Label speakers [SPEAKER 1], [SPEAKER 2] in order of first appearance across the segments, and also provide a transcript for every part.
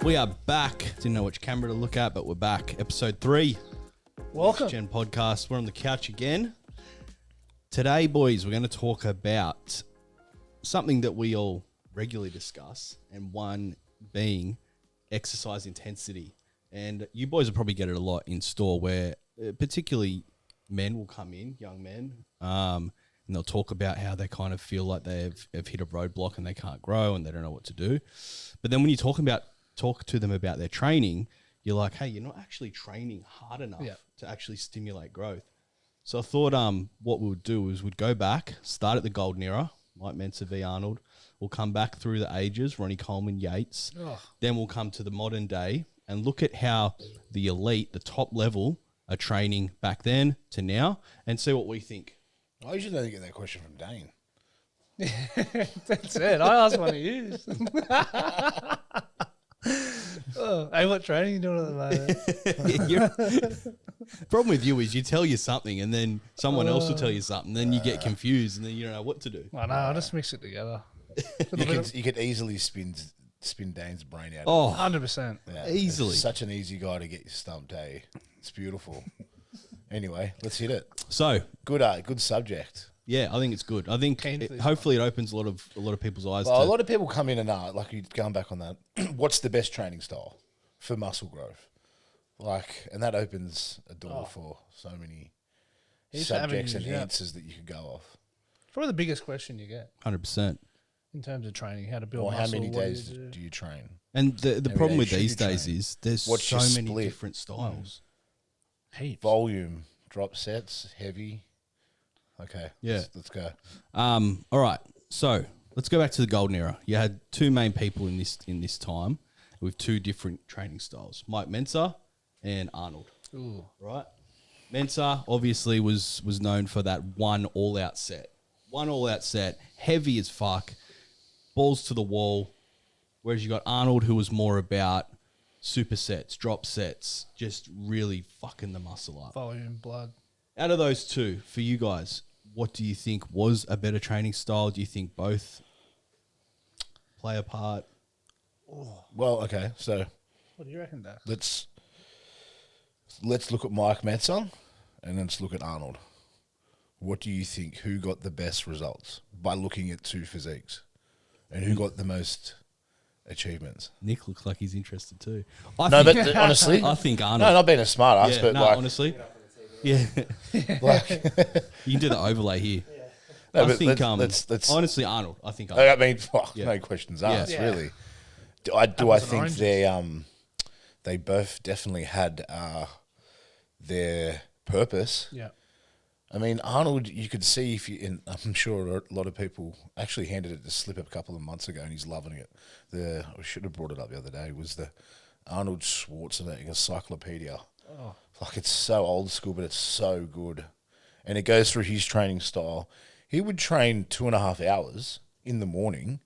[SPEAKER 1] We are back. Didn't know which camera to look at, but we're back. Episode 3.
[SPEAKER 2] Welcome.
[SPEAKER 1] Next Gen Podcast. We're on the couch again. Today, boys, we're going to talk about something that we all regularly discuss, and one being exercise intensity. And you boys will probably get it a lot in store where particularly men will come in, young men, and they'll talk about how they kind of feel like they've hit a roadblock and they can't grow and they don't know what to do. But then when you talk to them about their training, you're like, hey, you're not actually training hard enough to actually stimulate growth. So I thought what we would do is we'd go back, start at the golden era, Mike Mentzer v. Arnold. We'll come back through the ages, Ronnie Coleman, Yates. Then we'll come to the modern day and look at how the elite, the top level, are training back then to now and see what we think.
[SPEAKER 3] I usually don't get that question from Dane.
[SPEAKER 2] That's it. I asked one of you. Hey, what training are you doing at the moment?
[SPEAKER 1] Problem with you is you tell you something and then someone else will tell you something. Then you get confused and then you don't know what to do.
[SPEAKER 2] I know. I'll just mix it together.
[SPEAKER 3] You could easily spin Dane's brain out.
[SPEAKER 1] Oh,
[SPEAKER 2] 100%.
[SPEAKER 3] Yeah,
[SPEAKER 1] easily.
[SPEAKER 3] Such an easy guy to get you stumped, eh? It's beautiful. Anyway, let's hit it.
[SPEAKER 1] So
[SPEAKER 3] Good subject.
[SPEAKER 1] yeah, I think it's good. I think hopefully it opens a lot of people's eyes.
[SPEAKER 3] Well, a lot of people come in and like you going back on that. What's the best training style for muscle growth? Like, and that opens a door for so many subjects and answers that you could go off.
[SPEAKER 2] Probably the biggest question you get
[SPEAKER 1] 100%.
[SPEAKER 2] in terms of training, how to build
[SPEAKER 3] Or
[SPEAKER 2] muscle.
[SPEAKER 3] how many
[SPEAKER 2] what
[SPEAKER 3] days
[SPEAKER 2] do
[SPEAKER 3] do you train?
[SPEAKER 1] And the problem with
[SPEAKER 3] should
[SPEAKER 1] these
[SPEAKER 3] you
[SPEAKER 1] days
[SPEAKER 3] train?
[SPEAKER 1] is there's
[SPEAKER 3] What's your
[SPEAKER 1] so many
[SPEAKER 3] split?
[SPEAKER 1] different styles.
[SPEAKER 2] Heaps.
[SPEAKER 3] Volume, drop sets, heavy. Okay.
[SPEAKER 1] Yeah.
[SPEAKER 3] Let's go.
[SPEAKER 1] All right. So let's go back to the golden era. You had two main people in this time with two different training styles: Mike Mentzer and Arnold.
[SPEAKER 2] Ooh.
[SPEAKER 1] Right. Mentzer obviously was known for that one all-out set. Heavy as fuck, balls to the wall. Whereas you got Arnold, who was more about supersets, drop sets, just really fucking the muscle up.
[SPEAKER 2] Volume, blood.
[SPEAKER 1] Out of those two, for you guys, what do you think was a better training style? Do you think both play a part?
[SPEAKER 3] Well, okay. So
[SPEAKER 2] What do you reckon, Dax?
[SPEAKER 3] let's look at Mike Mentzer and let's look at Arnold. What do you think? Who got the best results by looking at two physiques? And who got the most achievements?
[SPEAKER 1] Nick looks like he's interested too.
[SPEAKER 3] Honestly,
[SPEAKER 1] I think Arnold.
[SPEAKER 3] no, not being a smart ass,
[SPEAKER 1] Yeah,
[SPEAKER 3] but
[SPEAKER 1] no,
[SPEAKER 3] like,
[SPEAKER 1] honestly, yeah,
[SPEAKER 3] like
[SPEAKER 1] you can do the overlay here.
[SPEAKER 3] no,
[SPEAKER 1] I
[SPEAKER 3] but
[SPEAKER 1] think
[SPEAKER 3] let's
[SPEAKER 1] honestly Arnold. I think Arnold.
[SPEAKER 3] I mean,
[SPEAKER 1] Yeah.
[SPEAKER 3] no questions asked,
[SPEAKER 2] Yeah.
[SPEAKER 3] really. I think
[SPEAKER 2] oranges.
[SPEAKER 3] they both definitely had their purpose.
[SPEAKER 2] Yeah.
[SPEAKER 3] I mean, Arnold, you could see and I'm sure a lot of people actually handed it to Slip a couple of months ago, and he's loving it. I should have brought it up the other day. Was the Arnold Schwarzenegger Encyclopedia?
[SPEAKER 2] Oh.
[SPEAKER 3] Like, it's so old school, but it's so good, and it goes through his training style. He would train 2.5 hours in the morning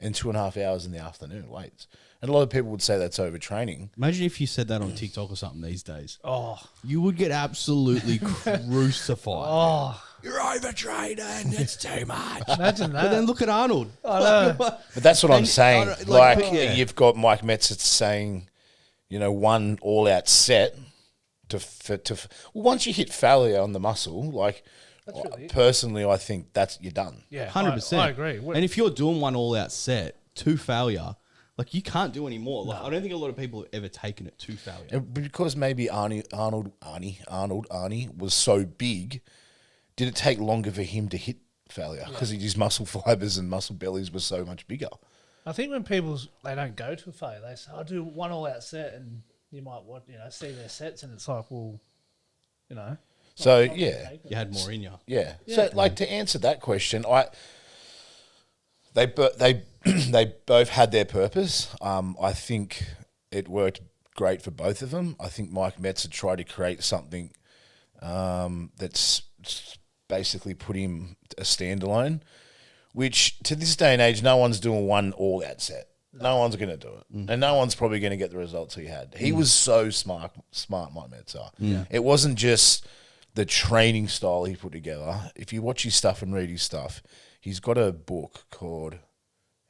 [SPEAKER 3] and 2.5 hours in the afternoon weights. And a lot of people would say that's overtraining.
[SPEAKER 1] Imagine if you said that on TikTok or something these days.
[SPEAKER 2] Oh.
[SPEAKER 1] You would get absolutely crucified.
[SPEAKER 2] Oh.
[SPEAKER 1] You're overtraining. It's too much.
[SPEAKER 2] Imagine that.
[SPEAKER 1] But then look at Arnold.
[SPEAKER 2] I know.
[SPEAKER 3] But that's what I'm saying.
[SPEAKER 1] like, yeah.
[SPEAKER 3] You've got Mike Mentzer saying, one all-out set once you hit failure on the muscle, like,
[SPEAKER 2] really it.
[SPEAKER 3] personally, I think you're done.
[SPEAKER 2] Yeah.
[SPEAKER 1] 100%.
[SPEAKER 2] I agree.
[SPEAKER 1] And if you're doing one all-out set to failure, like you can't do any more. Like I don't think a lot of people have ever taken it to failure.
[SPEAKER 3] And because maybe Arnold was so big, did it take longer for him to hit failure because his muscle fibers and muscle bellies were so much bigger?
[SPEAKER 2] I think when they don't go to a failure, they say, I'll do one all-out set, and you might see their sets, and it's like, well,
[SPEAKER 3] So yeah,
[SPEAKER 1] You had more in you.
[SPEAKER 3] yeah. So like, to answer that question, they both had their purpose. I think it worked great for both of them. I think Mike Mentzer tried to create something that's basically put him a standalone, which to this day and age, no one's doing one all-out set. No one's going to do it. And no one's probably going to get the results he had. He was so smart, Mike Mentzer. It wasn't just the training style he put together. If you watch his stuff and read his stuff, he's got a book called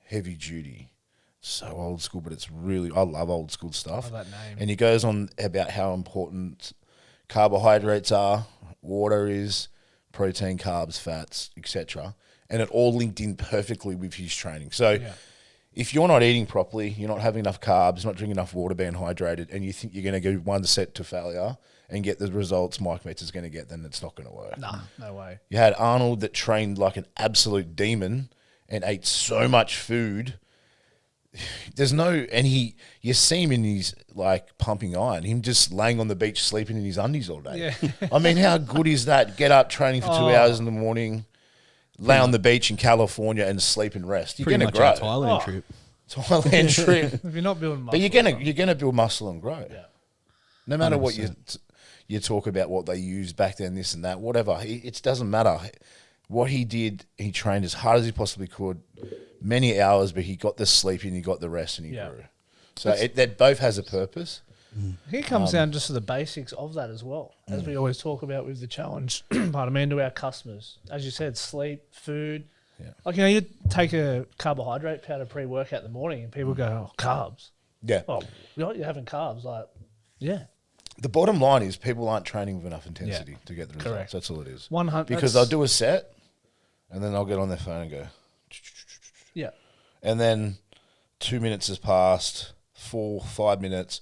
[SPEAKER 3] Heavy Duty. so old school, but it's really, I love old school stuff.
[SPEAKER 2] Oh, that name.
[SPEAKER 3] And he goes on about how important carbohydrates are, water is, protein, carbs, fats, etc. And it all linked in perfectly with his training. So if you're not eating properly, you're not having enough carbs, not drinking enough water, being hydrated, and you think you're going to go one set to failure and get the results Mike Metz is going to get, then it's not going to work.
[SPEAKER 2] Nah, no way.
[SPEAKER 3] You had Arnold that trained like an absolute demon and ate so much food. There's no, and you see him in his like pumping iron, him just laying on the beach sleeping in his undies all day.
[SPEAKER 2] Yeah.
[SPEAKER 3] I mean, how good is that? Get up, training for 2 hours in the morning, lay on the beach in California and sleep and rest. You're
[SPEAKER 1] Pretty
[SPEAKER 3] going to
[SPEAKER 1] much
[SPEAKER 3] grow.
[SPEAKER 1] a Thailand trip.
[SPEAKER 3] Thailand trip.
[SPEAKER 2] If you're not building muscle,
[SPEAKER 3] But you're gonna build muscle and grow.
[SPEAKER 2] Yeah.
[SPEAKER 3] No matter what
[SPEAKER 1] 100%.
[SPEAKER 3] you talk about what they used back then, this and that, whatever. It doesn't matter. What he did, he trained as hard as he possibly could, many hours, but he got the sleep and he got the rest and he grew. So that both has a purpose.
[SPEAKER 2] It comes down just to the basics of that as well, as we always talk about with the challenge. Pardon me, and to our customers, as you said, sleep, food.
[SPEAKER 3] Yeah.
[SPEAKER 2] Like you take a carbohydrate powder pre-workout in the morning, and people go, "Oh, carbs."
[SPEAKER 3] Yeah.
[SPEAKER 2] Oh, you're having carbs, like, yeah.
[SPEAKER 3] The bottom line is people aren't training with enough intensity to get the results.
[SPEAKER 2] Correct.
[SPEAKER 3] That's all it is.
[SPEAKER 2] 100.
[SPEAKER 3] Because they'll do a set and then they'll get on their phone and go,
[SPEAKER 2] Yeah.
[SPEAKER 3] and then 2 minutes has passed, 4-5 minutes,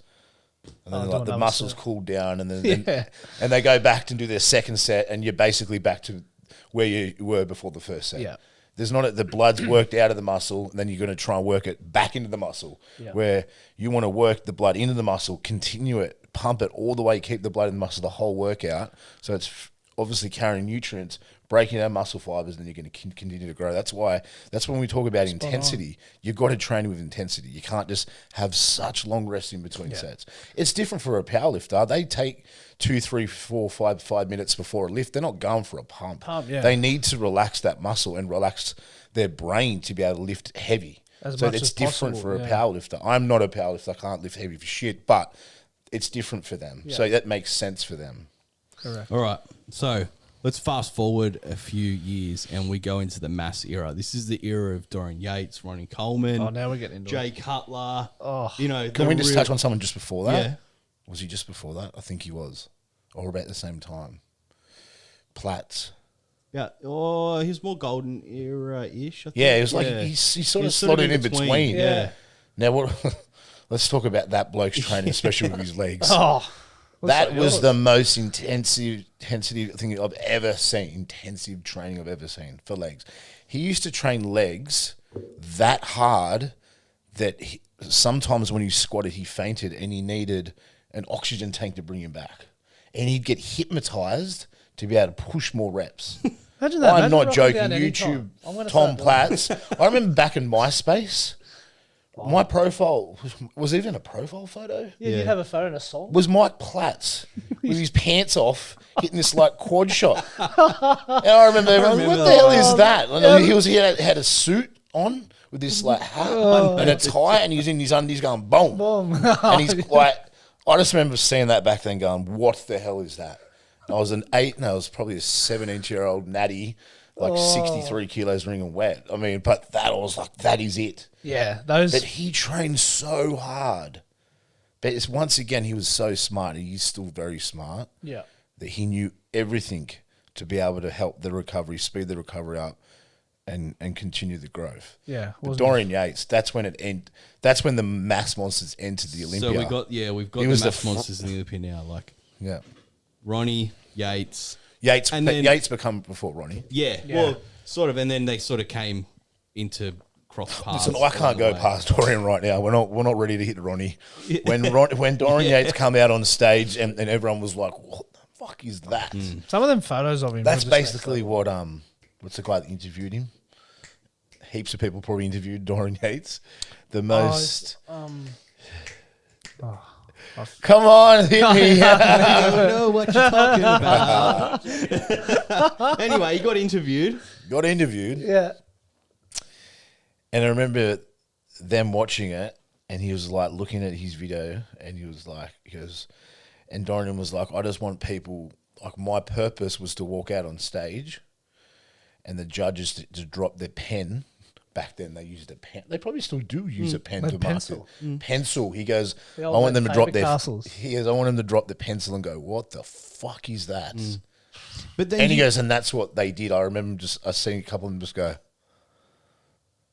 [SPEAKER 3] and then
[SPEAKER 2] Oh, do
[SPEAKER 3] the
[SPEAKER 2] another
[SPEAKER 3] muscles
[SPEAKER 2] set.
[SPEAKER 3] cool down, and then
[SPEAKER 2] Yeah.
[SPEAKER 3] and they go back and do their second set, and you're basically back to where you were before the first set.
[SPEAKER 2] Yeah.
[SPEAKER 3] There's not the blood's worked out of the muscle, and then you're going to try and work it back into the muscle.
[SPEAKER 2] Yeah.
[SPEAKER 3] Where you want to work the blood into the muscle, continue it, pump it all the way, keep the blood in the muscle the whole workout. So it's obviously carrying nutrients, breaking down muscle fibers, and then you're going to continue to grow. That's when we talk about intensity. You've got to train with intensity. You can't just have such long rests in between sets. It's different for a powerlifter. They take 2, 3, 4, 5 minutes before a lift. They're not going for a pump.
[SPEAKER 2] Yeah.
[SPEAKER 3] They need to relax that muscle and relax their brain to be able to lift heavy.
[SPEAKER 2] As
[SPEAKER 3] so
[SPEAKER 2] much
[SPEAKER 3] it's
[SPEAKER 2] as
[SPEAKER 3] different
[SPEAKER 2] possible,
[SPEAKER 3] for a
[SPEAKER 2] yeah.
[SPEAKER 3] powerlifter. I'm not a powerlifter. I can't lift heavy for shit, but it's different for them.
[SPEAKER 2] Yeah.
[SPEAKER 3] So that makes sense for them.
[SPEAKER 2] Correct.
[SPEAKER 1] All right. So let's fast forward a few years and we go into the mass era. This is the era of Dorian Yates, Ronnie Coleman,
[SPEAKER 2] Oh, now we're getting into
[SPEAKER 1] Jay
[SPEAKER 2] it.
[SPEAKER 1] Cutler.
[SPEAKER 2] Oh.
[SPEAKER 1] You know,
[SPEAKER 3] Can we just touch on someone just before that?
[SPEAKER 1] Yeah.
[SPEAKER 3] Was he just before that? I think he was. Or about the same time. Platts.
[SPEAKER 1] Yeah. Oh, he was more golden era-ish. I think.
[SPEAKER 3] Yeah, it was like he sort of slotted in between.
[SPEAKER 2] Yeah.
[SPEAKER 3] Now, let's talk about that bloke's training, especially with his legs.
[SPEAKER 2] Oh,
[SPEAKER 3] That was the most intensive thing I've ever seen. Intensive training I've ever seen for legs. He used to train legs that hard that sometimes when he squatted, he fainted and he needed an oxygen tank to bring him back. And he'd get hypnotized to be able to push more reps.
[SPEAKER 2] Imagine that.
[SPEAKER 3] I'm
[SPEAKER 2] Imagine
[SPEAKER 3] not
[SPEAKER 2] rocking
[SPEAKER 3] joking.
[SPEAKER 2] down any
[SPEAKER 3] YouTube,
[SPEAKER 2] time. I'm gonna
[SPEAKER 3] Tom
[SPEAKER 2] start doing
[SPEAKER 3] Platts. I remember back in MySpace, my profile was even a profile photo.
[SPEAKER 2] Yeah, you have a photo and a song.
[SPEAKER 3] Was Mike Platts with his pants off, hitting this like quad shot. And I remember everyone, what the hell is that? And he had a suit on with this like hat and a tie, and he was in his undies going boom. And he's like, I just remember seeing that back then going, what the hell is that? And I was I was probably a 17-year-old natty, like 63 kilos ringing wet. I mean, but that I was like, that is it.
[SPEAKER 2] Yeah, those.
[SPEAKER 3] But he trained so hard. But it's, once again, he was so smart. He's still very smart.
[SPEAKER 2] Yeah.
[SPEAKER 3] That he knew everything to be able to help the recovery, speed the recovery up, and continue the growth.
[SPEAKER 2] Yeah,
[SPEAKER 3] But
[SPEAKER 2] wasn't
[SPEAKER 3] Dorian Yates, that's when that's when the mass monsters entered the Olympia.
[SPEAKER 1] So we've got
[SPEAKER 3] He
[SPEAKER 1] the
[SPEAKER 3] was the
[SPEAKER 1] mass monsters in the Olympia now, like
[SPEAKER 3] yeah.
[SPEAKER 1] Ronnie, Yates.
[SPEAKER 3] Yates,
[SPEAKER 1] And then-
[SPEAKER 3] Yates become before Ronnie.
[SPEAKER 1] Yeah, well, sort of, and then they sort of came into cross paths.
[SPEAKER 3] Listen, I can't go
[SPEAKER 1] along the way.
[SPEAKER 3] past Dorian right now. We're not ready to hit Ronnie. When Dorian Yates come out on stage and everyone was like, "What the fuck is that?"
[SPEAKER 2] some of them photos of him.
[SPEAKER 3] That's
[SPEAKER 2] were just
[SPEAKER 3] basically what what's the guy that interviewed him? Heaps of people probably interviewed Dorian Yates. The most. Come on, hit me.
[SPEAKER 1] I don't know what you're talking about. Anyway, he got interviewed.
[SPEAKER 3] Got interviewed,
[SPEAKER 2] Yeah.
[SPEAKER 3] and I remember them watching it, and he was like looking at his video, and he goes, and Dorian was like, I just want people, like my purpose was to walk out on stage, and the judges to drop their pen back then they used a pen. They probably still do use a pen
[SPEAKER 2] A
[SPEAKER 3] to
[SPEAKER 2] pencil.
[SPEAKER 3] mark it. Pencil. He goes,
[SPEAKER 2] The
[SPEAKER 3] I
[SPEAKER 2] old
[SPEAKER 3] want them to drop
[SPEAKER 2] paper
[SPEAKER 3] their.
[SPEAKER 2] castles.
[SPEAKER 3] He goes, I want them to drop the pencil and go, what the fuck is that?
[SPEAKER 1] But then
[SPEAKER 3] And he
[SPEAKER 1] you-
[SPEAKER 3] goes, and that's what they did. I remember I seen a couple of them just go,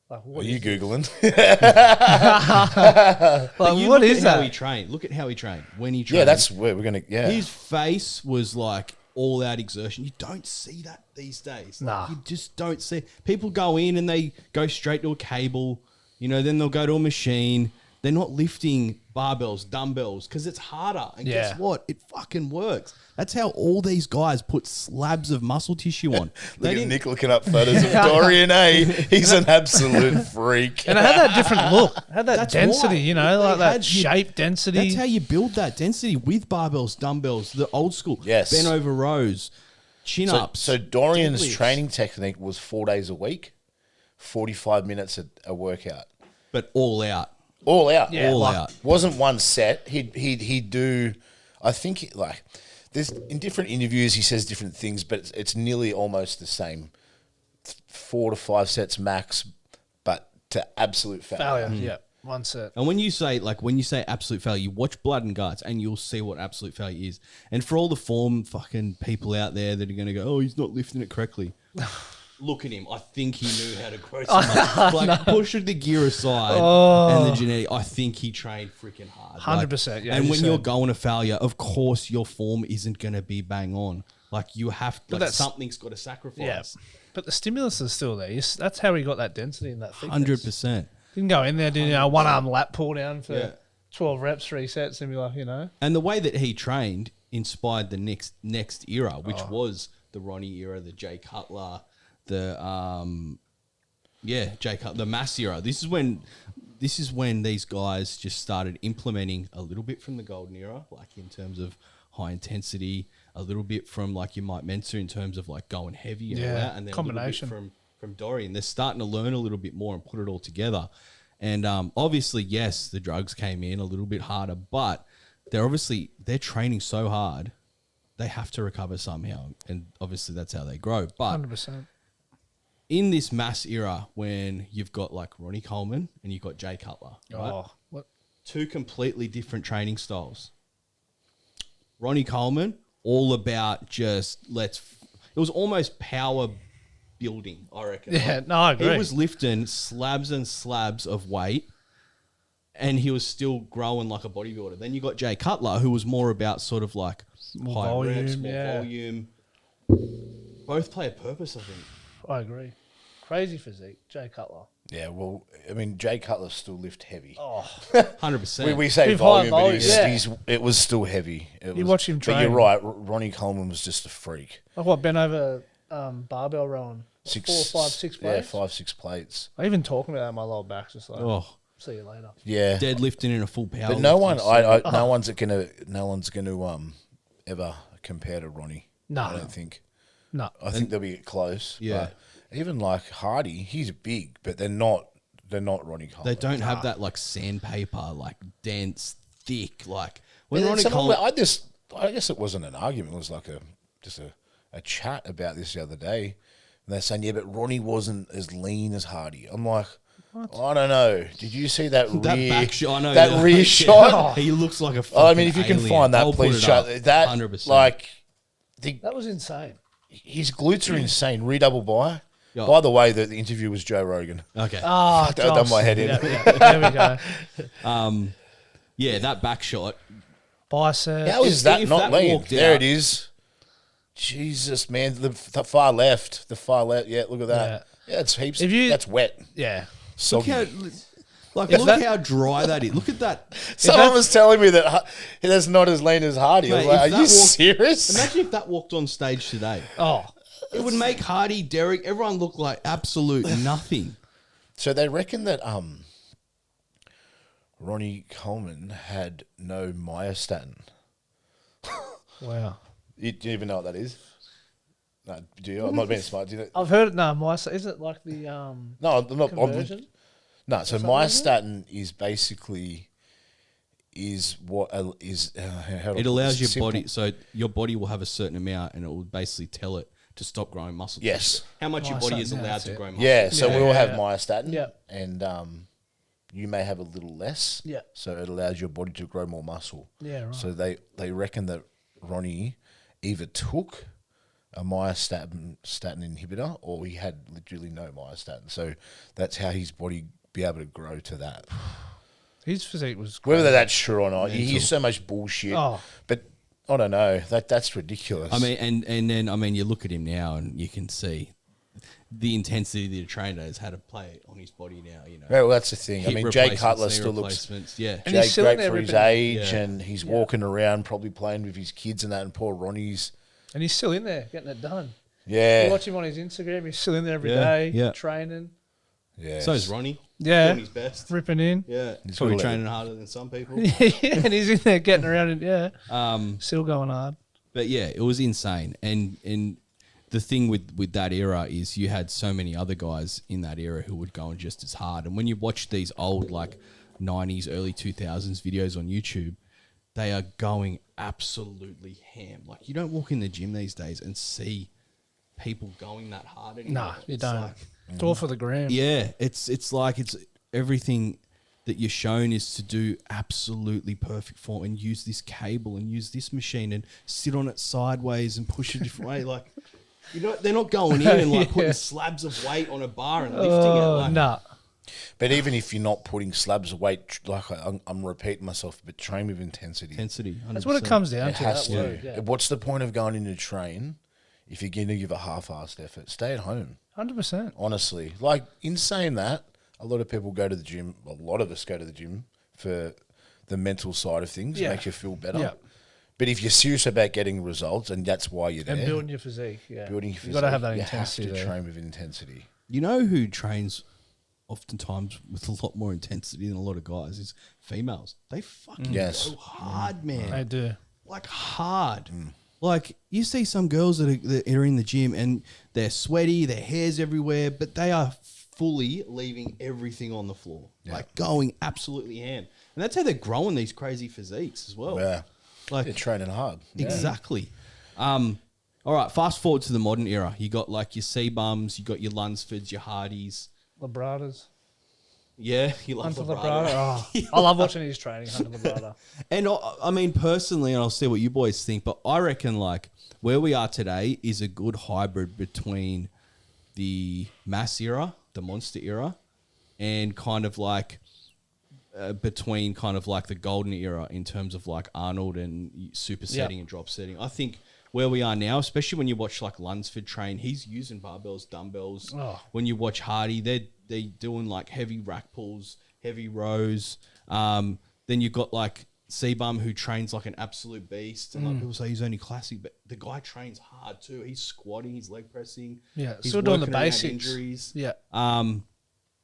[SPEAKER 2] Like,
[SPEAKER 3] "Are
[SPEAKER 2] what
[SPEAKER 3] you
[SPEAKER 2] is
[SPEAKER 3] googling?"
[SPEAKER 1] but you
[SPEAKER 2] what
[SPEAKER 1] look
[SPEAKER 2] is
[SPEAKER 1] at how
[SPEAKER 2] that?
[SPEAKER 1] he trained. Look at how he trained. When he trained,
[SPEAKER 3] Yeah, that's where we're gonna. Yeah,
[SPEAKER 1] his face was like all out exertion. You don't see that these days. Like,
[SPEAKER 2] Nah.
[SPEAKER 1] you just don't see. People go in and they go straight to a cable. You know, then they'll go to a machine. They're not lifting barbells, dumbbells, because it's harder. And
[SPEAKER 2] Yeah.
[SPEAKER 1] guess what? It fucking works. That's how all these guys put slabs of muscle tissue on.
[SPEAKER 3] Look at
[SPEAKER 1] didn't-
[SPEAKER 3] Nick looking up photos of Dorian. He's an absolute freak.
[SPEAKER 2] And it had that different look. It had that
[SPEAKER 1] That's
[SPEAKER 2] density,
[SPEAKER 1] why.
[SPEAKER 2] you know, like
[SPEAKER 1] They
[SPEAKER 2] that
[SPEAKER 1] had you-
[SPEAKER 2] shape density.
[SPEAKER 1] That's how you build that density with barbells, dumbbells, the old school.
[SPEAKER 3] Yes.
[SPEAKER 1] Bent over rows, chin
[SPEAKER 3] So,
[SPEAKER 1] ups.
[SPEAKER 3] so Dorian's
[SPEAKER 1] deadlifts.
[SPEAKER 3] training technique was 4 days a week, 45 minutes a workout,
[SPEAKER 1] But all out.
[SPEAKER 3] all out.
[SPEAKER 2] Yeah,
[SPEAKER 1] all
[SPEAKER 2] like-
[SPEAKER 1] out.
[SPEAKER 3] Wasn't one set. He'd do. I think like there's in different interviews he says different things, but it's nearly almost the same. 4 to 5 sets max, but to absolute failure.
[SPEAKER 2] failure. Yeah, one set.
[SPEAKER 1] And when you say absolute failure, you watch Blood and Guts and you'll see what absolute failure is. And for all the form fucking people out there that are going to go, oh, he's not lifting it correctly. Look at him. I think he knew how to grow some muscle. Like, push the gear aside and the genetic. I think he trained freaking hard.
[SPEAKER 2] 100%, yeah,
[SPEAKER 1] And
[SPEAKER 2] as
[SPEAKER 1] when
[SPEAKER 2] you
[SPEAKER 1] you're
[SPEAKER 2] said.
[SPEAKER 1] going to failure, of course, your form isn't going to be bang on. Like, you have to, like,
[SPEAKER 2] that's-
[SPEAKER 1] something's got to sacrifice.
[SPEAKER 2] Yeah. But the stimulus is still there. That's how he got that density and that thickness.
[SPEAKER 1] 100%.
[SPEAKER 2] Didn't go in there, do one arm lat pull down for
[SPEAKER 1] Yeah.
[SPEAKER 2] 12 reps, 3 sets, and be like, you know.
[SPEAKER 1] And the way that he trained inspired the next era, which
[SPEAKER 2] Oh.
[SPEAKER 1] was the Ronnie era, the Jay Cutler, the Jay Cutler, the Mass era. This is when these guys just started implementing a little bit from the golden era, like in terms of high intensity, a little bit from like you might Mensa in terms of like going heavy and all
[SPEAKER 2] Yeah,
[SPEAKER 1] that, and then
[SPEAKER 2] combination.
[SPEAKER 1] a little bit from Dorian. They're starting to learn a little bit more and put it all together. And obviously, yes, the drugs came in a little bit harder, but they're training so hard, they have to recover somehow, and obviously that's how they grow. But
[SPEAKER 2] 100%.
[SPEAKER 1] in this mass era, when you've got like Ronnie Coleman and you've got Jay Cutler, right?
[SPEAKER 2] Oh, what?
[SPEAKER 1] Two completely different training styles. Ronnie Coleman, all about just it was almost power building, I reckon.
[SPEAKER 2] Yeah,
[SPEAKER 1] Like,
[SPEAKER 2] no, I agree.
[SPEAKER 1] He was lifting slabs and slabs of weight, and he was still growing like a bodybuilder. Then you got Jay Cutler, who was more about sort of like
[SPEAKER 2] More
[SPEAKER 1] high reps,
[SPEAKER 2] volume,
[SPEAKER 1] more
[SPEAKER 2] yeah.
[SPEAKER 1] volume. Both play a purpose, I think.
[SPEAKER 2] I agree. Crazy physique, Jay Cutler.
[SPEAKER 3] Yeah, well, I mean, Jay Cutler still lift heavy.
[SPEAKER 2] Oh,
[SPEAKER 1] 100%.
[SPEAKER 3] We say
[SPEAKER 2] With high
[SPEAKER 3] volume, but
[SPEAKER 2] volume,
[SPEAKER 3] it was still heavy.
[SPEAKER 2] You watch him
[SPEAKER 3] But
[SPEAKER 2] train.
[SPEAKER 3] you're right. Ronnie Coleman was just a freak.
[SPEAKER 2] like what, bent over barbell rowing? 4, 5, 6
[SPEAKER 3] Yeah,
[SPEAKER 2] plates?
[SPEAKER 3] 5, 6 plates.
[SPEAKER 2] I even talking about that in my lower back's just like,
[SPEAKER 1] Oh,
[SPEAKER 2] see you later.
[SPEAKER 3] Yeah,
[SPEAKER 1] deadlifting in a full power.
[SPEAKER 3] but no one,
[SPEAKER 1] lifting.
[SPEAKER 3] no one's gonna ever compare to Ronnie.
[SPEAKER 2] No.
[SPEAKER 3] I don't think.
[SPEAKER 2] No.
[SPEAKER 3] I think they'll be close.
[SPEAKER 1] Yeah.
[SPEAKER 3] but even like Hardy, he's big, but they're not Ronnie Coleman.
[SPEAKER 1] They don't have that like sandpaper, like dense, thick. Like when
[SPEAKER 3] But
[SPEAKER 1] Ronnie
[SPEAKER 3] then
[SPEAKER 1] Coleman,
[SPEAKER 3] I guess it wasn't an argument. It was like a chat about this the other day, and they're saying, yeah, but Ronnie wasn't as lean as Hardy. I'm like, I don't know. Did you see that
[SPEAKER 1] that
[SPEAKER 3] rear
[SPEAKER 1] back shot, I know
[SPEAKER 3] that rear shot?
[SPEAKER 1] He looks like a.
[SPEAKER 3] Oh, I mean, if you
[SPEAKER 1] fucking
[SPEAKER 3] can
[SPEAKER 1] alien.
[SPEAKER 3] find that,
[SPEAKER 1] I'll put
[SPEAKER 3] please
[SPEAKER 1] it
[SPEAKER 3] show
[SPEAKER 1] up.
[SPEAKER 3] that.
[SPEAKER 1] 100%.
[SPEAKER 3] Like,
[SPEAKER 2] That was insane.
[SPEAKER 3] his glutes are insane. Redouble by.
[SPEAKER 1] Yeah.
[SPEAKER 3] By the way, the interview was Joe Rogan.
[SPEAKER 1] Okay.
[SPEAKER 2] Ah,
[SPEAKER 3] Fuck, I done my head in.
[SPEAKER 2] Yeah, there we go.
[SPEAKER 1] Yeah, that back shot.
[SPEAKER 2] Bicep.
[SPEAKER 3] How is that
[SPEAKER 1] if
[SPEAKER 3] not
[SPEAKER 1] that
[SPEAKER 3] lean?
[SPEAKER 1] walked
[SPEAKER 3] There
[SPEAKER 1] out-
[SPEAKER 3] it is. Jesus, man, the far left. Yeah, look at that. Yeah, it's heaps.
[SPEAKER 2] If you-
[SPEAKER 3] That's wet.
[SPEAKER 2] Yeah.
[SPEAKER 1] Look
[SPEAKER 3] Soggy.
[SPEAKER 1] how, like,
[SPEAKER 2] If
[SPEAKER 1] look
[SPEAKER 2] that-
[SPEAKER 1] how dry that is. Look at that.
[SPEAKER 3] Someone was telling me that that's not as lean as Hardy. I was
[SPEAKER 1] Mate,
[SPEAKER 3] like,
[SPEAKER 1] if
[SPEAKER 3] are
[SPEAKER 1] that
[SPEAKER 3] you
[SPEAKER 1] walked-
[SPEAKER 3] serious?
[SPEAKER 1] Imagine if that walked on stage today.
[SPEAKER 2] Oh,
[SPEAKER 1] It would make Hardy, Derek, everyone look like absolute nothing.
[SPEAKER 3] So they reckon that Ronnie Coleman had no myostatin.
[SPEAKER 2] wow.
[SPEAKER 3] Do you even know what that is? No, do you? I'm not being smart. Do you know?
[SPEAKER 2] I've heard it. No, is it like the
[SPEAKER 3] No, I'm not.
[SPEAKER 2] conversion?
[SPEAKER 3] No, so
[SPEAKER 2] something like
[SPEAKER 3] myostatin is basically what is how do I
[SPEAKER 1] It
[SPEAKER 3] put
[SPEAKER 1] allows
[SPEAKER 3] this?
[SPEAKER 1] your
[SPEAKER 3] Simple.
[SPEAKER 1] body, so your body will have a certain amount and it will basically tell it to stop growing muscle.
[SPEAKER 3] Yes.
[SPEAKER 1] How much your body is
[SPEAKER 2] Myostatin,
[SPEAKER 1] allowed
[SPEAKER 2] that's
[SPEAKER 1] to
[SPEAKER 2] it.
[SPEAKER 1] grow muscle.
[SPEAKER 3] Yeah, so we all have
[SPEAKER 2] Yeah.
[SPEAKER 3] myostatin.
[SPEAKER 2] Yeah.
[SPEAKER 3] And you may have a little less.
[SPEAKER 2] Yeah.
[SPEAKER 3] So it allows your body to grow more muscle.
[SPEAKER 2] Yeah, right.
[SPEAKER 3] So they reckon that Ronnie either took a myostatin inhibitor or he had literally no myostatin. So that's how his body be able to grow to that.
[SPEAKER 2] His physique was
[SPEAKER 3] Whether that's true or not, you hear so much bullshit.
[SPEAKER 2] Oh.
[SPEAKER 3] But I don't know. That's ridiculous.
[SPEAKER 1] I mean, and then I mean, you look at him now, and you can see the intensity that the trainer has had to play on his body now. You know,
[SPEAKER 3] yeah, well, that's the thing. I
[SPEAKER 1] hip
[SPEAKER 3] mean, Jay
[SPEAKER 1] replacements,
[SPEAKER 3] Cutler
[SPEAKER 1] knee
[SPEAKER 3] still looks
[SPEAKER 1] replacements, yeah.
[SPEAKER 2] And he's
[SPEAKER 3] Jay
[SPEAKER 2] still in
[SPEAKER 3] great
[SPEAKER 2] there
[SPEAKER 3] for his
[SPEAKER 2] ripping-
[SPEAKER 3] age,
[SPEAKER 1] Yeah.
[SPEAKER 3] and he's walking around, probably playing with his kids and that. And poor Ronnie's,
[SPEAKER 2] and he's still in there getting it done.
[SPEAKER 3] yeah,
[SPEAKER 2] You watch him on his Instagram. He's still in there every
[SPEAKER 1] Yeah,
[SPEAKER 2] day,
[SPEAKER 1] yeah.
[SPEAKER 2] training.
[SPEAKER 3] yeah.
[SPEAKER 1] So is Ronnie.
[SPEAKER 2] Yeah.
[SPEAKER 1] Doing his best.
[SPEAKER 2] Ripping in.
[SPEAKER 1] Yeah,
[SPEAKER 3] He's
[SPEAKER 1] probably
[SPEAKER 3] got a
[SPEAKER 1] training harder than some people.
[SPEAKER 2] And he's in there getting around and still going hard.
[SPEAKER 1] But yeah, it was insane. And the thing with that era is you had so many other guys in that era who would go on just as hard. And when you watch these old like 90s, early 2000s videos on YouTube, they are going absolutely ham. Like you don't walk in the gym these days and see people going that hard anymore.
[SPEAKER 2] Nah, you
[SPEAKER 1] It's
[SPEAKER 2] don't.
[SPEAKER 1] like-
[SPEAKER 2] It's all for the gram.
[SPEAKER 1] yeah, it's like it's everything that you're shown is to do absolutely perfect form and use this cable and use this machine and sit on it sideways and push a different way. Like, you know, they're not going in and like putting slabs of weight on a bar and lifting it. Like,
[SPEAKER 2] Nah.
[SPEAKER 3] But even if you're not putting slabs of weight, like I'm repeating myself, but train with intensity.
[SPEAKER 1] intensity. 100%.
[SPEAKER 2] That's what it comes down
[SPEAKER 3] It
[SPEAKER 2] to.
[SPEAKER 3] has
[SPEAKER 2] That
[SPEAKER 3] to.
[SPEAKER 2] word, yeah.
[SPEAKER 3] What's the point of going in to train if you're going to give a half-assed effort? Stay at home.
[SPEAKER 2] 100%.
[SPEAKER 3] Honestly, like in saying that, a lot of people go to the gym. A lot of us go to the gym for the mental side of things.
[SPEAKER 2] Yeah.
[SPEAKER 3] Makes you feel better.
[SPEAKER 2] Yeah.
[SPEAKER 3] But if you're serious about getting results, and that's why you're there,
[SPEAKER 2] And building your physique. Yeah.
[SPEAKER 3] building your
[SPEAKER 2] You've got to have that
[SPEAKER 3] you
[SPEAKER 2] intensity
[SPEAKER 3] have to
[SPEAKER 2] there.
[SPEAKER 3] train with intensity.
[SPEAKER 1] You know who trains oftentimes with a lot more intensity than a lot of guys is females. They fucking
[SPEAKER 3] Yes.
[SPEAKER 1] go hard, man.
[SPEAKER 2] They do.
[SPEAKER 1] Like hard.
[SPEAKER 3] Mm.
[SPEAKER 1] Like you see some girls that are in the gym and they're sweaty, their hair's everywhere, but they are fully leaving everything on the floor, like going absolutely ham. And that's how they're growing these crazy physiques as well.
[SPEAKER 3] Yeah,
[SPEAKER 1] Like
[SPEAKER 3] they're training hard.
[SPEAKER 1] exactly. All right, fast forward to the modern era. You got like your C-bums, you got your Lunsfords, your Hardys.
[SPEAKER 2] Labradas.
[SPEAKER 1] Yeah, you love
[SPEAKER 2] Hunter
[SPEAKER 1] Labrada.
[SPEAKER 2] Labrada. Oh, I love watching his training, Hunter Labrada.
[SPEAKER 1] And I mean, personally, and I'll see what you boys think, but I reckon like where we are today is a good hybrid between the mass era, the monster era, and kind of like between kind of like the golden era in terms of like Arnold and supersetting and drop setting. I think where we are now, especially when you watch like Lunsford train, he's using barbells, dumbbells.
[SPEAKER 2] Oh.
[SPEAKER 1] When you watch Hardy, they're doing like heavy rack pulls, heavy rows. Then you've got like C-Bum who trains like an absolute beast. And like people say he's only classic, but the guy trains hard too. He's squatting, he's leg pressing.
[SPEAKER 2] Yeah,
[SPEAKER 1] he's
[SPEAKER 2] still doing the
[SPEAKER 1] working around
[SPEAKER 2] basics.
[SPEAKER 1] Injuries.
[SPEAKER 2] Yeah.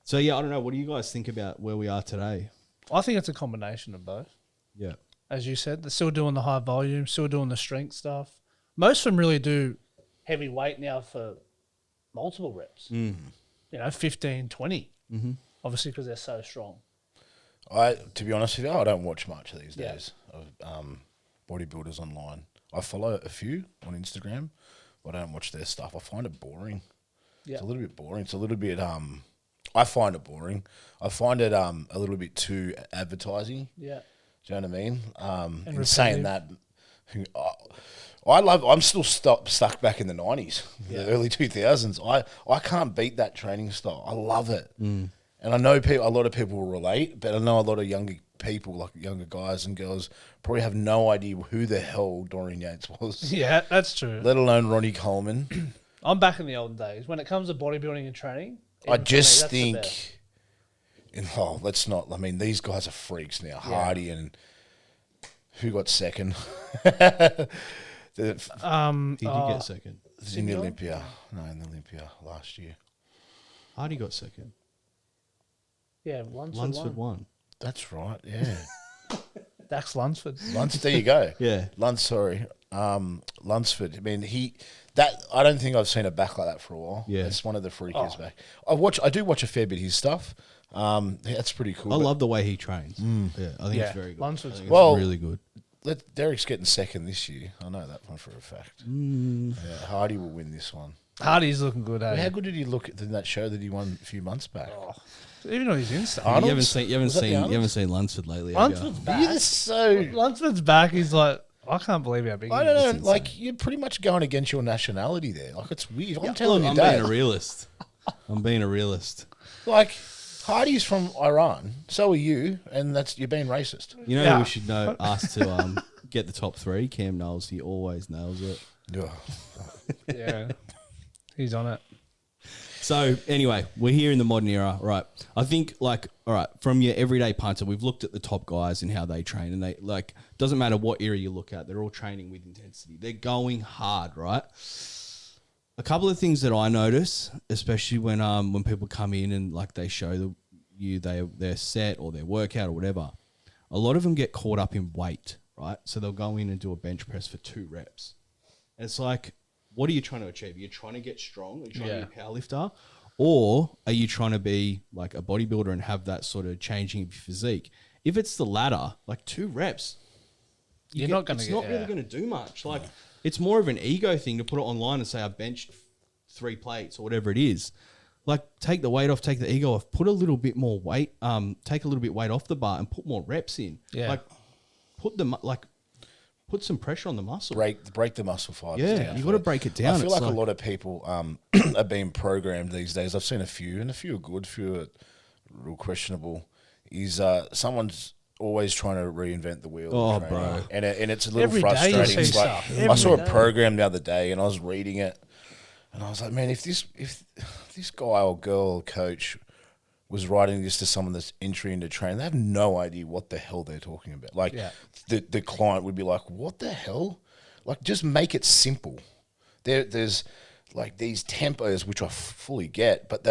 [SPEAKER 1] So yeah, I don't know. What do you guys think about where we are today?
[SPEAKER 2] I think it's a combination of both.
[SPEAKER 1] Yeah.
[SPEAKER 2] As you said, they're still doing the high volume, still doing the strength stuff. Most of them really do heavy weight now for multiple reps. You know, 15, 20. Obviously, because they're so strong.
[SPEAKER 3] To be honest with you, I don't watch much these
[SPEAKER 2] Yeah.
[SPEAKER 3] days of bodybuilders online. I follow a few on Instagram, but I don't watch their stuff. I find it boring.
[SPEAKER 2] Yeah.
[SPEAKER 3] It's a little bit boring. It's a little bit. I find it boring. I find it a little bit too advertising.
[SPEAKER 2] Yeah.
[SPEAKER 3] Do you know what I mean?
[SPEAKER 2] And
[SPEAKER 3] In saying that, I'm still stuck back in the 90s, the early 2000s. I can't beat that training style. I love it. And I know a lot of people will relate, but I know a lot of younger people, like younger guys and girls, probably have no idea who the hell Dorian Yates was,
[SPEAKER 2] Yeah, that's true.
[SPEAKER 3] let alone Ronnie Coleman.
[SPEAKER 2] I'm back in the old days. When it comes to bodybuilding and training,
[SPEAKER 3] I
[SPEAKER 2] even for me,
[SPEAKER 3] just
[SPEAKER 2] that's the best.
[SPEAKER 3] think, let's not. I mean, these guys are freaks now. Hardy and who got second?
[SPEAKER 1] He did get second.
[SPEAKER 3] In the Olympia. No, in the Olympia last year.
[SPEAKER 1] Hardy got second.
[SPEAKER 2] Yeah, Lunsford
[SPEAKER 1] Lunsford
[SPEAKER 2] won.
[SPEAKER 1] won.
[SPEAKER 3] That's right, yeah.
[SPEAKER 2] Dax Lunsford.
[SPEAKER 3] There you go.
[SPEAKER 1] Yeah.
[SPEAKER 3] Lunsford. I mean, I don't think I've seen a back like that for a while.
[SPEAKER 1] Yeah.
[SPEAKER 3] It's one of the freakiest back. I do watch a fair bit of his stuff. That's pretty cool.
[SPEAKER 1] I
[SPEAKER 3] but
[SPEAKER 1] love the way he trains. Yeah, I think
[SPEAKER 2] Yeah,
[SPEAKER 1] it's very good.
[SPEAKER 2] Lunsford's
[SPEAKER 1] I think
[SPEAKER 3] Well,
[SPEAKER 1] it's really good.
[SPEAKER 3] Derek's getting second this year. I know that one for a fact. Yeah, Hardy will win this one.
[SPEAKER 2] Hardy's looking good, eh?
[SPEAKER 3] How good did he look in that show that he won a few months back?
[SPEAKER 2] Even on his Insta.
[SPEAKER 1] You haven't
[SPEAKER 3] Arnold's?
[SPEAKER 1] seen you haven't
[SPEAKER 3] Was that the
[SPEAKER 1] seen you
[SPEAKER 3] Arnold's?
[SPEAKER 1] haven't seen Lunsford lately. have you?
[SPEAKER 2] Lunsford's
[SPEAKER 3] You're
[SPEAKER 2] back.
[SPEAKER 3] so.
[SPEAKER 2] Lunsford's back. He's like, I can't believe how big
[SPEAKER 3] I
[SPEAKER 2] he
[SPEAKER 3] don't
[SPEAKER 2] is.
[SPEAKER 3] know. Like you're pretty much going against your nationality there. Like it's weird. I'm telling you,
[SPEAKER 1] I'm being
[SPEAKER 3] Dave.
[SPEAKER 1] a realist. I'm being a realist.
[SPEAKER 3] Like Hardy's from Iran. So are you, and you're being racist.
[SPEAKER 1] You know
[SPEAKER 2] Yeah.
[SPEAKER 1] who we should know ask to get the top 3? Cam Knowles. He always nails it.
[SPEAKER 3] Yeah.
[SPEAKER 2] Yeah. He's on it.
[SPEAKER 1] So anyway, we're here in the modern era, right? I think all right, from your everyday punter, we've looked at the top guys and how they train, and they doesn't matter what era you look at, they're all training with intensity. They're going hard, right? A couple of things that I notice, especially when people come in and they show their set or their workout or whatever, a lot of them get caught up in weight, right? So they'll go in and do a bench press for 2 reps. And it's like, what are you trying to achieve? Are you trying to get strong? Are you trying to be a powerlifter? Or are you trying to be like a bodybuilder and have that sort of changing of your physique? If it's the latter, 2 reps,
[SPEAKER 2] You're not going to
[SPEAKER 1] it's
[SPEAKER 2] get
[SPEAKER 1] not really going to do much. It's more of an ego thing to put it online and say I benched 3 plates or whatever it is. Take the weight off, take the ego off, put a little bit more weight, take a little bit weight off the bar and put more reps in.
[SPEAKER 2] Yeah.
[SPEAKER 1] Put some pressure on the muscle.
[SPEAKER 3] Break the muscle fibers
[SPEAKER 1] Yeah,
[SPEAKER 3] down.
[SPEAKER 1] you got to break it down.
[SPEAKER 3] I feel
[SPEAKER 1] It's
[SPEAKER 3] like a lot of people are being programmed these days. I've seen a few, and a few are good, a few are real questionable. Someone's always trying to reinvent the wheel.
[SPEAKER 1] Oh,
[SPEAKER 3] in training.
[SPEAKER 1] bro.
[SPEAKER 3] And it's a little
[SPEAKER 2] Every day you
[SPEAKER 3] frustrating.
[SPEAKER 2] see
[SPEAKER 3] It's
[SPEAKER 2] stuff.
[SPEAKER 3] I
[SPEAKER 2] Every
[SPEAKER 3] saw a
[SPEAKER 2] day.
[SPEAKER 3] program the other day, and I was reading it, and I was like, man, if this guy or girl or coach was writing this to someone that's entry into training, they have no idea what the hell they're talking about. The client would be like, what the hell? Just make it simple. There's these tempos, which I fully get, but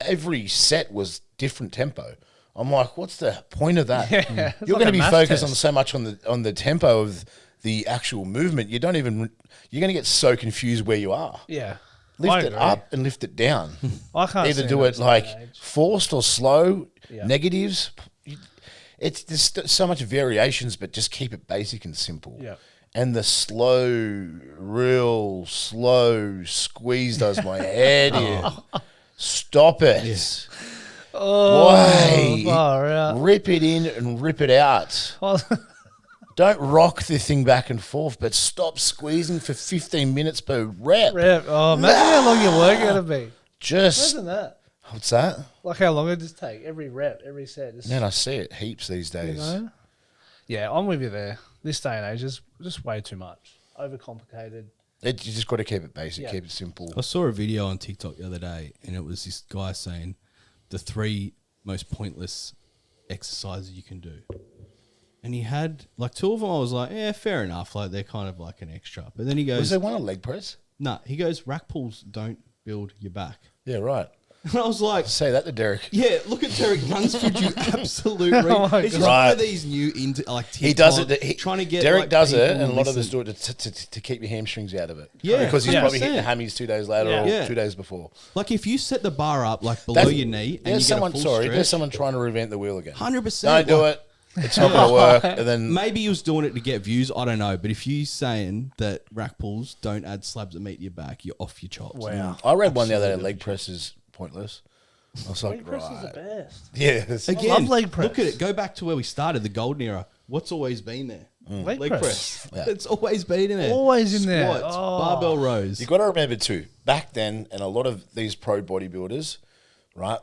[SPEAKER 3] every set was different tempo. I'm like, what's the point of that?
[SPEAKER 2] It's
[SPEAKER 3] You're
[SPEAKER 2] like
[SPEAKER 3] going
[SPEAKER 2] a
[SPEAKER 3] to be
[SPEAKER 2] math
[SPEAKER 3] focused
[SPEAKER 2] test.
[SPEAKER 3] on so much on the tempo of the actual movement. You're going to get so confused where you are.
[SPEAKER 2] Yeah. I
[SPEAKER 3] Lift it
[SPEAKER 2] agree.
[SPEAKER 3] up and lift it down.
[SPEAKER 2] I can't
[SPEAKER 3] Either
[SPEAKER 2] see
[SPEAKER 3] do
[SPEAKER 2] that
[SPEAKER 3] it
[SPEAKER 2] sort of age.
[SPEAKER 3] forced or slow,
[SPEAKER 2] Yeah.
[SPEAKER 3] negatives. There's so much variations, but just keep it basic and simple.
[SPEAKER 2] Yeah.
[SPEAKER 3] And the real slow squeeze does my head in. Stop it.
[SPEAKER 2] Oh,
[SPEAKER 3] Why?
[SPEAKER 2] far out.
[SPEAKER 3] Rip it in and rip it out. Don't rock the thing back and forth, but stop squeezing for 15 minutes per rep.
[SPEAKER 2] Oh, imagine how long your workout would be.
[SPEAKER 3] Just,
[SPEAKER 2] Imagine that.
[SPEAKER 3] what's that?
[SPEAKER 2] Like how long it just take every rep, every set. Just,
[SPEAKER 3] Man, I see it heaps these days.
[SPEAKER 2] know? Yeah, I'm with you there. This day and age is just way too much. Overcomplicated.
[SPEAKER 3] You just got to keep it basic,
[SPEAKER 2] Yeah.
[SPEAKER 3] keep it simple.
[SPEAKER 1] I saw a video on TikTok the other day, and it was this guy saying the 3 most pointless exercises you can do. And he had 2 of them. I was like, yeah, fair enough. They're kind of like an extra. But then he
[SPEAKER 3] Was
[SPEAKER 1] goes,
[SPEAKER 3] there one on leg press?
[SPEAKER 1] nah. He goes, rack pulls don't build your back.
[SPEAKER 3] Yeah, right.
[SPEAKER 1] And I was like,
[SPEAKER 3] Say that to Derek.
[SPEAKER 1] yeah, look at Derek Lunsford, you absolute.
[SPEAKER 2] Oh my
[SPEAKER 1] It's just
[SPEAKER 2] God.
[SPEAKER 1] one
[SPEAKER 3] Right.
[SPEAKER 1] of these new TikTok,
[SPEAKER 3] He does it.
[SPEAKER 1] trying to get
[SPEAKER 3] Derek does it,
[SPEAKER 1] people
[SPEAKER 3] and a lot of us
[SPEAKER 1] listen.
[SPEAKER 3] do it to keep your hamstrings out of it.
[SPEAKER 1] Yeah,
[SPEAKER 3] because he's probably
[SPEAKER 1] 100%.
[SPEAKER 3] hitting the hammies 2 days later
[SPEAKER 2] Yeah.
[SPEAKER 3] or 2 days before.
[SPEAKER 1] If you set the bar up below
[SPEAKER 3] That's-
[SPEAKER 1] your knee and you
[SPEAKER 3] There's
[SPEAKER 1] get
[SPEAKER 3] someone.
[SPEAKER 1] a full
[SPEAKER 3] Sorry,
[SPEAKER 1] stretch,
[SPEAKER 3] there's someone trying to reinvent the wheel again.
[SPEAKER 1] 100%.
[SPEAKER 3] Don't do it. It's not going to work. And then
[SPEAKER 1] Maybe he was doing it to get views. I don't know. But if you saying that rack pulls don't add slabs that meet your back, you're off your chops.
[SPEAKER 2] Wow.
[SPEAKER 3] I read one the other day. Leg press is pointless. I was like,
[SPEAKER 2] Leg press is the
[SPEAKER 3] right.
[SPEAKER 2] best.
[SPEAKER 3] Yes.
[SPEAKER 1] Again,
[SPEAKER 2] love leg press.
[SPEAKER 1] look at it. Go back to where we started, the golden era. What's always been there?
[SPEAKER 2] Leg
[SPEAKER 1] Leg
[SPEAKER 2] press.
[SPEAKER 1] press.
[SPEAKER 3] Yeah.
[SPEAKER 1] It's always been in there.
[SPEAKER 2] Always in there.
[SPEAKER 1] Squats,
[SPEAKER 2] Oh.
[SPEAKER 1] barbell rows.
[SPEAKER 3] You got to remember too, back then, and a lot of these pro bodybuilders, right?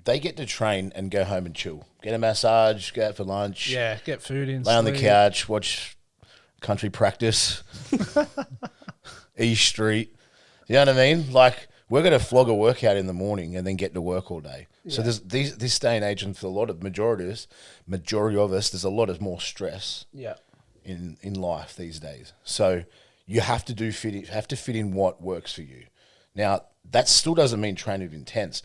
[SPEAKER 3] They get to train and go home and chill, get a massage, go out for lunch,
[SPEAKER 2] Yeah, get food in.
[SPEAKER 3] lay on the
[SPEAKER 2] sleep.
[SPEAKER 3] couch, watch country practice, E Street. You know what I mean? We're going to flog a workout in the morning and then get to work all day. So there's this day and age, and for a lot of majority of us, there's a lot of more stress
[SPEAKER 2] Yeah.
[SPEAKER 3] in life these days. So you have to fit in what works for you. Now, that still doesn't mean train with intense,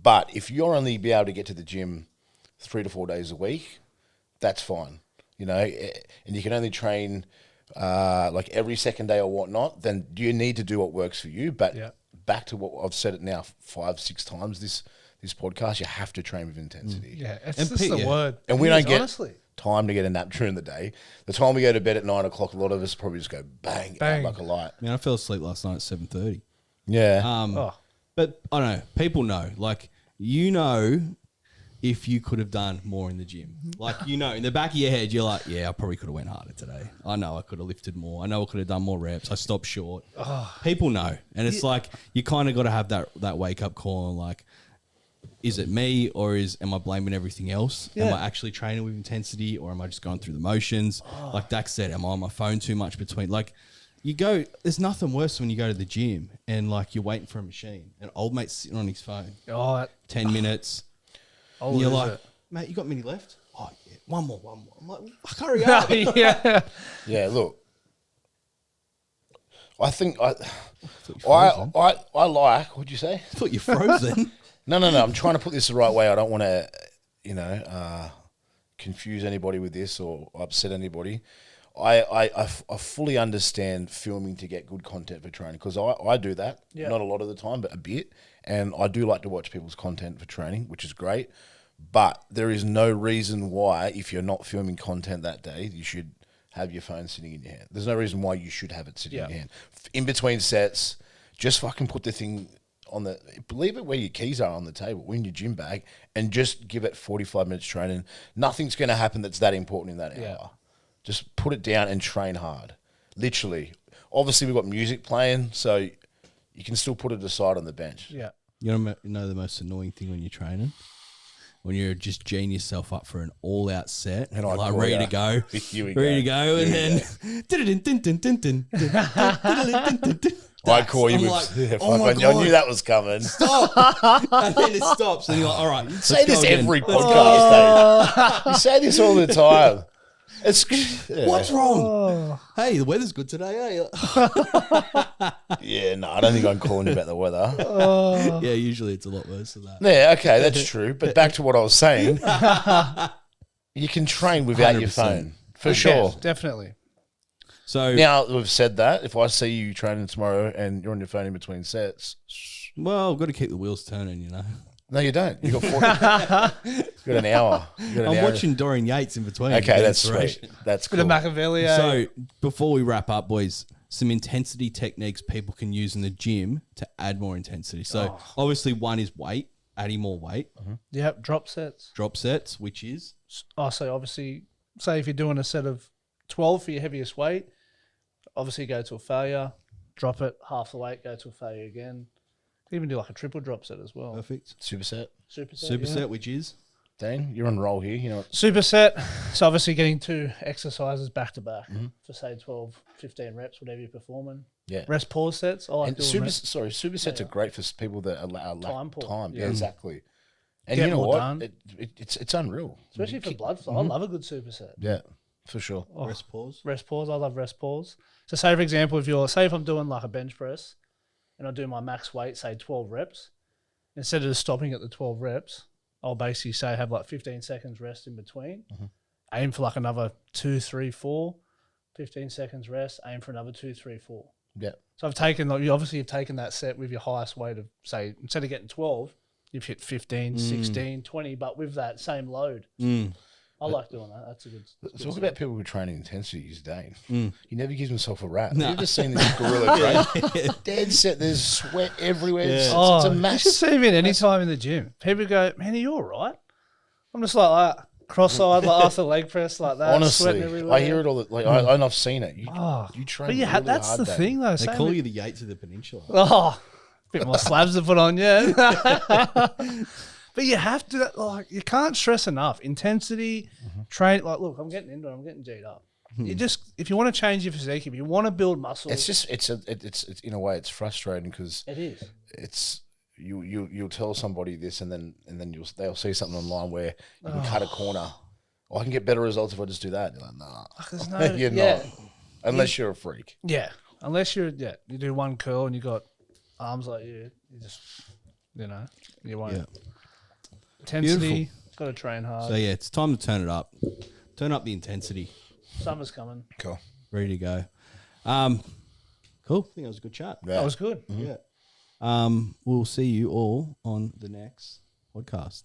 [SPEAKER 3] but if you're only be able to get to the gym 3 to 4 days a week, that's fine. And you can only train every second day or whatnot, then you need to do what works for you. But
[SPEAKER 2] Yeah.
[SPEAKER 3] back to what I've said it now 5-6 times this podcast, you have to train with intensity.
[SPEAKER 2] Yeah, it's
[SPEAKER 1] And
[SPEAKER 2] just
[SPEAKER 1] Pete,
[SPEAKER 2] the
[SPEAKER 1] yeah.
[SPEAKER 2] word.
[SPEAKER 3] And we
[SPEAKER 2] It
[SPEAKER 3] don't
[SPEAKER 2] is,
[SPEAKER 3] get
[SPEAKER 2] honestly.
[SPEAKER 3] time to get a nap during the day. The time we go to bed at 9 o'clock, a lot of us probably just go bang,
[SPEAKER 2] Bang.
[SPEAKER 3] out like a light.
[SPEAKER 1] Man, I fell asleep last night at 7:30.
[SPEAKER 3] Yeah.
[SPEAKER 2] Oh,
[SPEAKER 1] But I don't know. People know. Like, if you could have done more in the gym. Like, in the back of your head, you're like, yeah, I probably could have went harder today. I know I could have lifted more. I know I could have done more reps. I stopped short. People know. And it's like, you kind of got to have that wake-up call and like, is it me or am I blaming everything else? Am
[SPEAKER 2] Yeah.
[SPEAKER 1] I actually training with intensity or am I just going through the motions? Like Dax said, am I on my phone too much between? Like, there's nothing worse when you go to the gym and like you're waiting for a machine and old mate's sitting on his phone. 10 minutes.
[SPEAKER 2] oh,
[SPEAKER 1] And you're
[SPEAKER 2] is
[SPEAKER 1] like,
[SPEAKER 2] it?
[SPEAKER 1] mate, you got many left? Oh, yeah, one more. I'm like, fuck, hurry up.
[SPEAKER 2] yeah.
[SPEAKER 3] Yeah, look. I think
[SPEAKER 1] I thought
[SPEAKER 3] like, what'd you say?
[SPEAKER 1] I thought you're frozen.
[SPEAKER 3] No. I'm trying to put this the right way. I don't want to, confuse anybody with this or upset anybody. I fully understand filming to get good content for training because I do that.
[SPEAKER 2] Yeah.
[SPEAKER 3] Not a lot of the time, but a bit. And I do like to watch people's content for training, which is great. But there is no reason why, if you're not filming content that day, you should have your phone sitting in your hand. There's no reason why you should have it sitting in your hand. In between sets, just fucking put the thing on leave it where your keys are on the table, in your gym bag, and just give it 45 minutes training. Nothing's going to happen that's that important in that hour. Just put it down and train hard. Literally. Obviously, we've got music playing, so you can still put it aside on the bench.
[SPEAKER 2] Yeah.
[SPEAKER 1] You know the most annoying thing when you're training? When you're just geeing yourself up for an all-out set,
[SPEAKER 3] And
[SPEAKER 1] you're
[SPEAKER 3] I
[SPEAKER 1] like
[SPEAKER 3] call
[SPEAKER 1] ready
[SPEAKER 3] ya.
[SPEAKER 1] to go,
[SPEAKER 3] Here we
[SPEAKER 1] ready to
[SPEAKER 3] go.
[SPEAKER 1] go, and then
[SPEAKER 3] I call you
[SPEAKER 1] I'm
[SPEAKER 3] with,
[SPEAKER 1] like,
[SPEAKER 3] yeah,
[SPEAKER 1] oh my
[SPEAKER 3] fuck, I
[SPEAKER 1] God.
[SPEAKER 3] knew that was coming.
[SPEAKER 1] and then it stops, and you're like, all right, let's
[SPEAKER 3] Say
[SPEAKER 1] go
[SPEAKER 3] this
[SPEAKER 1] again.
[SPEAKER 3] every podcast, Dave. You say this all the time. It's
[SPEAKER 1] What's wrong? Hey, the weather's good today,
[SPEAKER 3] Yeah, no, I don't think I'm calling you about the weather.
[SPEAKER 1] Yeah, usually it's a lot worse than that.
[SPEAKER 3] Yeah, okay, that's true. But back to what I was saying. You can train without your
[SPEAKER 1] 100%.
[SPEAKER 3] phone, for sure.
[SPEAKER 2] Yes, definitely.
[SPEAKER 1] So,
[SPEAKER 3] Now, we've said that. If I see you training tomorrow and you're on your phone in between sets,
[SPEAKER 1] well, I've got to keep the wheels turning,
[SPEAKER 3] no, you don't. You got you've got an hour. You've got an
[SPEAKER 1] I'm
[SPEAKER 3] hour.
[SPEAKER 1] watching Dorian Yates in between.
[SPEAKER 3] Okay,
[SPEAKER 1] for
[SPEAKER 3] that's
[SPEAKER 1] inspiration.
[SPEAKER 3] sweet. That's
[SPEAKER 2] Bit
[SPEAKER 3] cool.
[SPEAKER 2] of Machiavelli.
[SPEAKER 1] So before we wrap up, boys, some intensity techniques people can use in the gym to add more intensity. So obviously one is weight, adding more weight,
[SPEAKER 2] yep, drop sets.
[SPEAKER 1] drop sets, which is
[SPEAKER 2] So obviously, say if you're doing a set of 12 for your heaviest weight, obviously go to a failure, drop it, half the weight, go to a failure again. Even do like a triple drop set as well.
[SPEAKER 1] perfect.
[SPEAKER 3] Superset.
[SPEAKER 1] Superset, which is
[SPEAKER 3] Dane, you're on roll here. You know,
[SPEAKER 2] Superset. So obviously getting 2 exercises back to back for say 12, 15 reps, whatever you're performing.
[SPEAKER 3] yeah.
[SPEAKER 2] Rest pause sets. I like
[SPEAKER 3] And
[SPEAKER 2] doing
[SPEAKER 3] supersets are great for people that allow
[SPEAKER 2] Time poor.
[SPEAKER 3] time. Yeah,
[SPEAKER 2] Yeah.
[SPEAKER 3] exactly. And
[SPEAKER 2] Get
[SPEAKER 3] you know
[SPEAKER 2] more
[SPEAKER 3] what?
[SPEAKER 2] done.
[SPEAKER 3] It's unreal.
[SPEAKER 2] especially for blood flow. I love a good superset.
[SPEAKER 3] Yeah, for sure.
[SPEAKER 1] rest pause.
[SPEAKER 2] Rest pause. I love rest pause. So say for example, if I'm doing like a bench press and I do my max weight, say 12 reps, instead of stopping at the 12 reps, I'll basically say have like 15 seconds rest in between. Aim for like another 2, 3, 4. 15 seconds rest. Aim for another 2, 3, 4.
[SPEAKER 3] Yeah.
[SPEAKER 2] So I've taken you've taken that set with your highest weight of say instead of getting 12, you've hit 15, 16, 20, but with that same load. I like doing that. That's a good.
[SPEAKER 3] Talk about people who train intensity is Dane. He never gives himself a rap.
[SPEAKER 1] No.
[SPEAKER 3] You've just seen this gorilla train. Dead set. There's sweat everywhere.
[SPEAKER 1] Yeah.
[SPEAKER 3] It's a
[SPEAKER 2] You should
[SPEAKER 3] mass.
[SPEAKER 2] see me at any time in the gym. People go, "Man, are you all right?" I'm just like that, cross-eyed, like after leg press, like that. sweating
[SPEAKER 3] Honestly,
[SPEAKER 2] everywhere.
[SPEAKER 3] I hear it all. And I've seen it. You train.
[SPEAKER 2] But yeah,
[SPEAKER 3] really
[SPEAKER 2] that's
[SPEAKER 3] hard,
[SPEAKER 2] the
[SPEAKER 3] Dane.
[SPEAKER 2] thing though.
[SPEAKER 1] They
[SPEAKER 2] same
[SPEAKER 1] call
[SPEAKER 2] with-
[SPEAKER 1] you the Yates of the Peninsula.
[SPEAKER 2] Oh, bit more slabs to put on, yeah. But you have to, like, you can't stress enough. Intensity, train, like, look, I'm getting into it, I'm getting G'd up. You just, if you want to change your physique, if you want to build muscle,
[SPEAKER 3] It's just it's in a way it's frustrating because
[SPEAKER 2] it is.
[SPEAKER 3] it's you'll tell somebody this and then they'll see something online where you can cut a corner. Oh, I can get better results if I just do that. You're like, nah,
[SPEAKER 2] There's no,
[SPEAKER 3] you're
[SPEAKER 2] yeah,
[SPEAKER 3] not. Unless you're a freak.
[SPEAKER 2] yeah. Unless you do one curl and you got arms like you just, you won't.
[SPEAKER 1] Yeah.
[SPEAKER 2] Intensity, got to train hard.
[SPEAKER 1] So yeah, it's time to turn it up. Turn up the intensity.
[SPEAKER 2] Summer's coming.
[SPEAKER 3] Cool.
[SPEAKER 1] Ready to go. Cool. I think that was a good chat.
[SPEAKER 3] Yeah.
[SPEAKER 2] That was good.
[SPEAKER 1] Yeah. We'll see you all on the next podcast.